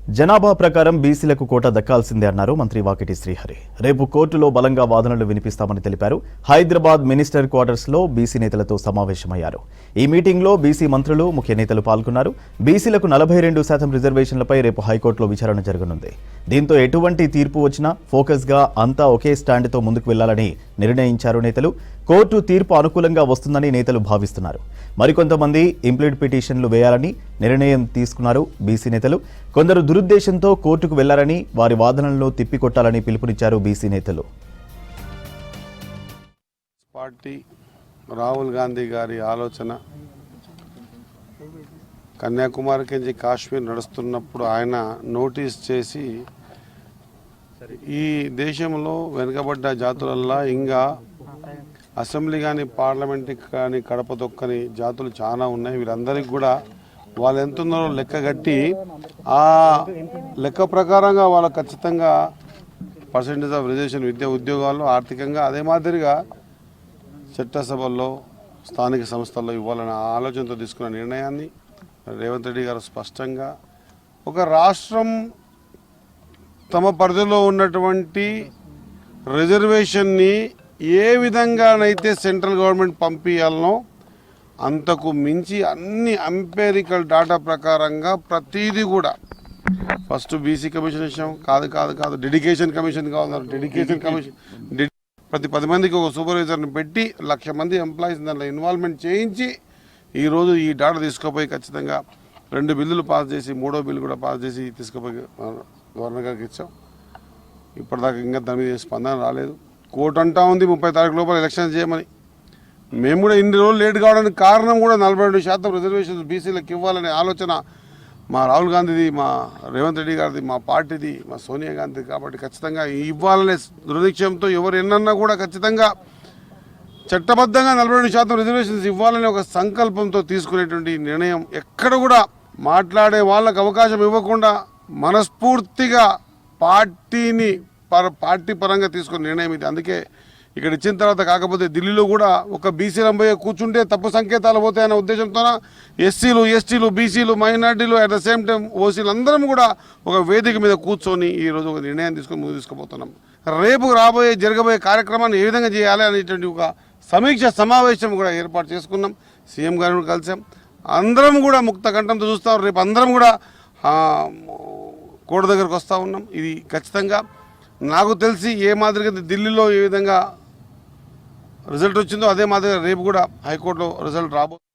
జనాభా ప్రకారం బీసీలకు కోటా దక్కాల్సిందే అన్నారు మంత్రి వాకిటి శ్రీహరి. రేపు కోర్టులో బలంగా వాదనలు వినిపిస్తామని తెలిపారు. హైదరాబాద్ మినిస్టర్ క్వార్టర్స్ లో బీసీ నేతలతో సమావేశమయ్యారు. ఈ మీటింగ్ లో బీసీ మంత్రులు, ముఖ్య నేతలు పాల్గొన్నారు. బీసీలకు 42% రిజర్వేషన్లపై రేపు హైకోర్టులో విచారణ జరగనుంది. దీంతో ఎటువంటి తీర్పు వచ్చినా ఫోకస్ గా అంతా ఒకే స్టాండ్ తో ముందుకు వెళ్లాలని నిర్ణయించారు నేతలు. కోర్టు తీర్పు అనుకూలంగా వస్తుందని నేతలు భావిస్తున్నారు. మరికొంతమంది ఇంప్లీడ్ పిటిషన్లు వేయాలని నిర్ణయం తీసుకున్నారు బీసీ నేతలు. కొందరు దురుద్దేశంతో కోర్టుకు వెళ్లారని, వారి వాదనలను తిప్పికొట్టాలని పిలుపునిచ్చారు బీసీ నేతలు. పార్టీ రాహుల్ గాంధీ గారి ఆలోచన కన్యాకుమారి నుంచి కాశ్మీర్ నడుస్తున్నప్పుడు ఆయన నోటీస్ చేసి ఈ దేశంలో వెనుకబడ్డ జాతులల్లా ఇంకా అసెంబ్లీ కానీ పార్లమెంట్ కానీ కడప తొక్కని జాతులు చాలా ఉన్నాయి. వీరందరికీ కూడా వాళ్ళు ఎంత ఉన్నారో లెక్క కట్టి ఆ లెక్క ప్రకారంగా వాళ్ళకు ఖచ్చితంగా పర్సెంటేజ్ ఆఫ్ రిజర్వేషన్ విద్యా ఉద్యోగాల్లో ఆర్థికంగా అదే మాదిరిగా చట్టసభల్లో స్థానిక సంస్థల్లో ఇవ్వాలనే ఆలోచనతో తీసుకున్న నిర్ణయాన్ని రేవంత్ రెడ్డి గారు స్పష్టంగా ఒక రాష్ట్రం తమ పరిధిలో ఉన్నటువంటి రిజర్వేషన్ని ఏ విధంగానైతే సెంట్రల్ గవర్నమెంట్ పంపించాలనో అంతకు మించి అన్ని ఎంపెరికల్ డాటా ప్రకారంగా ప్రతిదీ కూడా ఫస్ట్ బీసీ కమిషన్ ఇచ్చాం, కాదు డెడికేషన్ కమిషన్ కావాలన్నారు. డెడికేషన్ కమిషన్ ప్రతి 10 మందికి ఒక సూపర్వైజర్ని పెట్టి 1,00,000 మంది ఎంప్లాయీస్ దాంట్లో ఇన్వాల్వ్మెంట్ చేయించి ఈరోజు ఈ డాటా తీసుకుపోయి ఖచ్చితంగా 2 బిల్లులు పాస్ చేసి 3వ బిల్లు కూడా పాస్ చేసి తీసుకుపోయి గవర్నర్ గారికి ఇచ్చాం. ఇప్పటిదాకా ఇంకా దాని మీద స్పందన రాలేదు. కోర్టు అంటా ఉంది 30 తారీఖు లోపల ఎలక్షన్స్ చేయమని. మేము కూడా ఇన్ని రోజులు లేట్ కావడానికి కారణం కూడా 42% రిజర్వేషన్స్ బీసీలకు ఇవ్వాలనే ఆలోచన మా రాహుల్ గాంధీది, మా రేవంత్ రెడ్డి గారిది, మా పార్టీది, మా సోనియా గాంధీది. కాబట్టి ఖచ్చితంగా ఇవ్వాలనే దృఢనిశ్చయంతో ఎవరు ఎన్నన్నా కూడా ఖచ్చితంగా చట్టబద్ధంగా 42% రిజర్వేషన్స్ ఇవ్వాలనే ఒక సంకల్పంతో తీసుకునేటువంటి నిర్ణయం. ఎక్కడ కూడా మాట్లాడే వాళ్ళకు అవకాశం ఇవ్వకుండా మనస్ఫూర్తిగా పార్టీ పరంగా తీసుకున్న నిర్ణయం ఇది. అందుకే ఇక్కడ ఇచ్చిన తర్వాత కాకపోతే ఢిల్లీలో కూడా ఒక బీసీ రంబయ్య కూర్చుంటే తప్పు సంకేతాలు పోతాయన్న ఉద్దేశంతో ఎస్సీలు, ఎస్టీలు, బీసీలు, మైనార్టీలు, అట్ ద సేమ్ టైం ఓసీలు అందరం కూడా ఒక వేదిక మీద కూర్చొని ఈరోజు ఒక నిర్ణయం తీసుకొని ముందు తీసుకుపోతున్నాం. రేపు జరగబోయే కార్యక్రమాన్ని ఏ విధంగా చేయాలి అనేటువంటి ఒక సమీక్ష సమావేశం కూడా ఏర్పాటు చేసుకున్నాం. సీఎం గారిని కలిసాం. అందరం కూడా ముక్త కంఠంతో చూస్తాం. రేపు అందరం కూడా కోర్టు దగ్గరకు వస్తూ ఉన్నాం. ఇది ఖచ్చితంగా నాకు తెలిసి ఏ మాదిరిగా ఢిల్లీలో ఏ విధంగా రిజల్ట్ వచ్చిందో అదే మాదిరిగా రేపు కూడా హైకోర్టులో రిజల్ట్ రాబోతుంది.